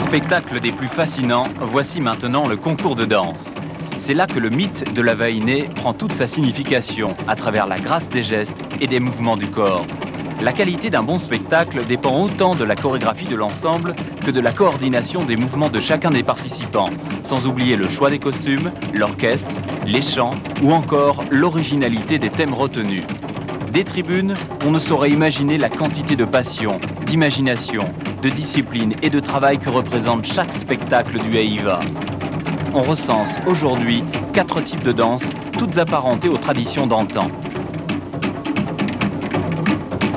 Spectacle des plus fascinants, voici maintenant le concours de danse. C'est là que le mythe de la Vaïné prend toute sa signification à travers la grâce des gestes et des mouvements du corps. La qualité d'un bon spectacle dépend autant de la chorégraphie de l'ensemble que de la coordination des mouvements de chacun des participants, sans oublier le choix des costumes, l'orchestre, les chants ou encore l'originalité des thèmes retenus. Des tribunes, on ne saurait imaginer la quantité de passion, d'imagination, de discipline et de travail que représente chaque spectacle du Haïva. On recense aujourd'hui 4 types de danses, toutes apparentées aux traditions d'antan.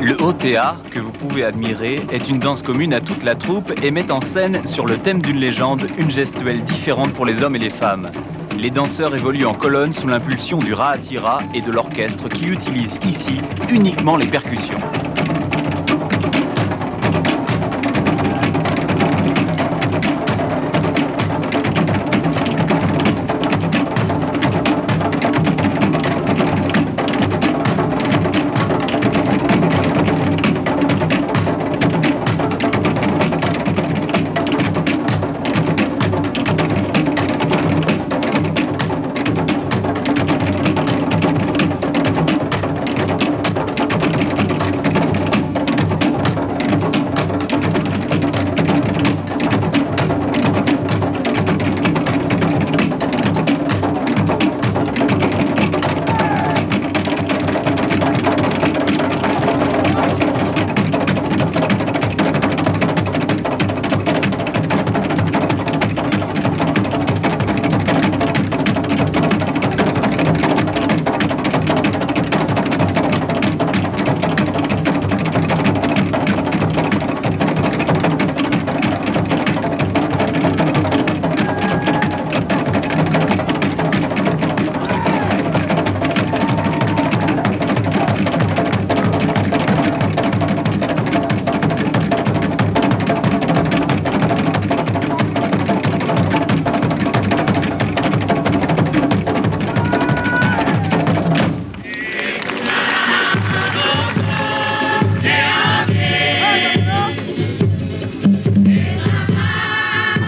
Le Otea, que vous pouvez admirer, est une danse commune à toute la troupe et met en scène, sur le thème d'une légende, une gestuelle différente pour les hommes et les femmes. Les danseurs évoluent en colonne sous l'impulsion du Ra'atira et de l'orchestre qui utilise ici uniquement les percussions.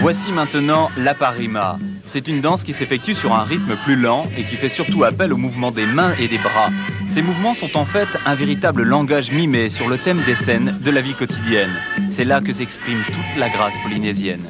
Voici maintenant la parima. C'est une danse qui s'effectue sur un rythme plus lent et qui fait surtout appel au mouvement des mains et des bras. Ces mouvements sont en fait un véritable langage mimé sur le thème des scènes de la vie quotidienne. C'est là que s'exprime toute la grâce polynésienne.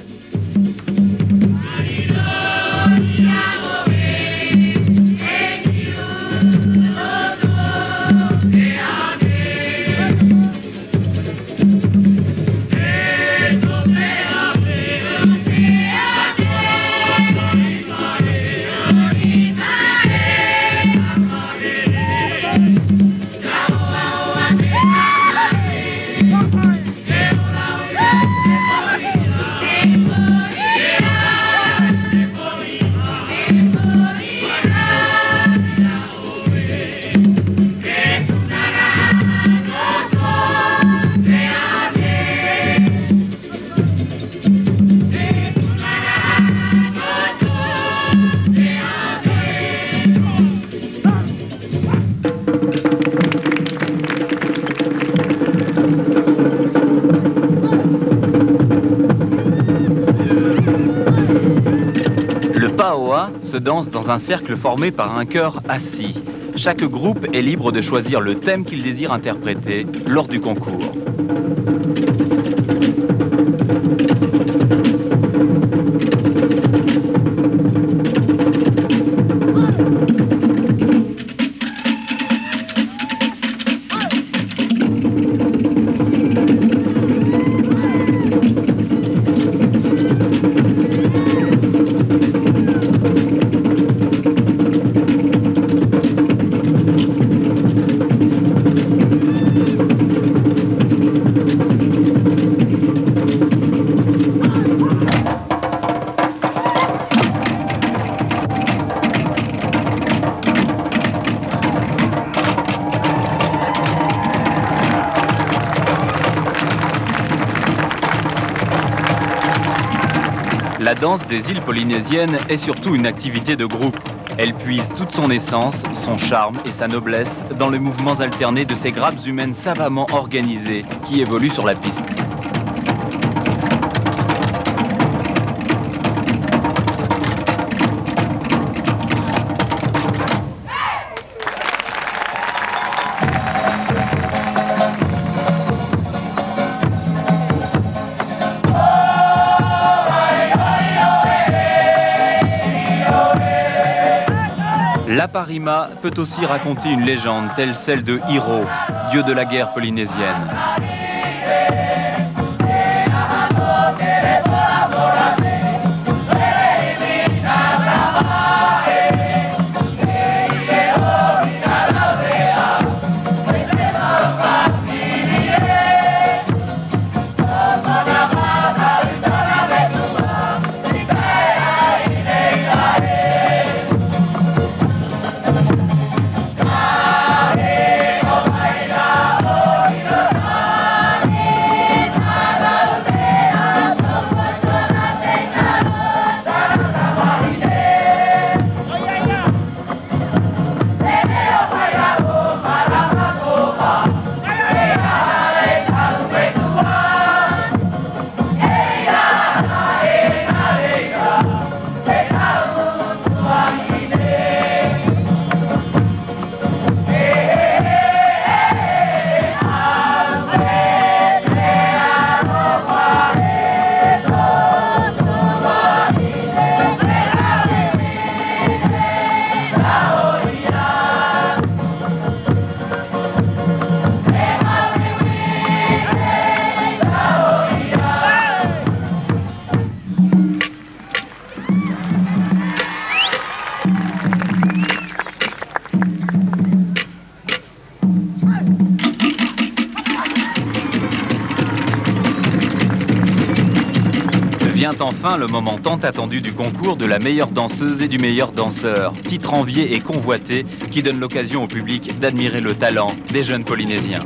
Se danse dans un cercle formé par un chœur assis. Chaque groupe est libre de choisir le thème qu'il désire interpréter lors du concours. La danse des îles polynésiennes est surtout une activité de groupe. Elle puise toute son essence, son charme et sa noblesse dans les mouvements alternés de ces grappes humaines savamment organisées qui évoluent sur la piste. L'Aparima peut aussi raconter une légende telle celle de Hiro, dieu de la guerre polynésienne. Vient enfin le moment tant attendu du concours de la meilleure danseuse et du meilleur danseur, titre envié et convoité qui donne l'occasion au public d'admirer le talent des jeunes Polynésiens.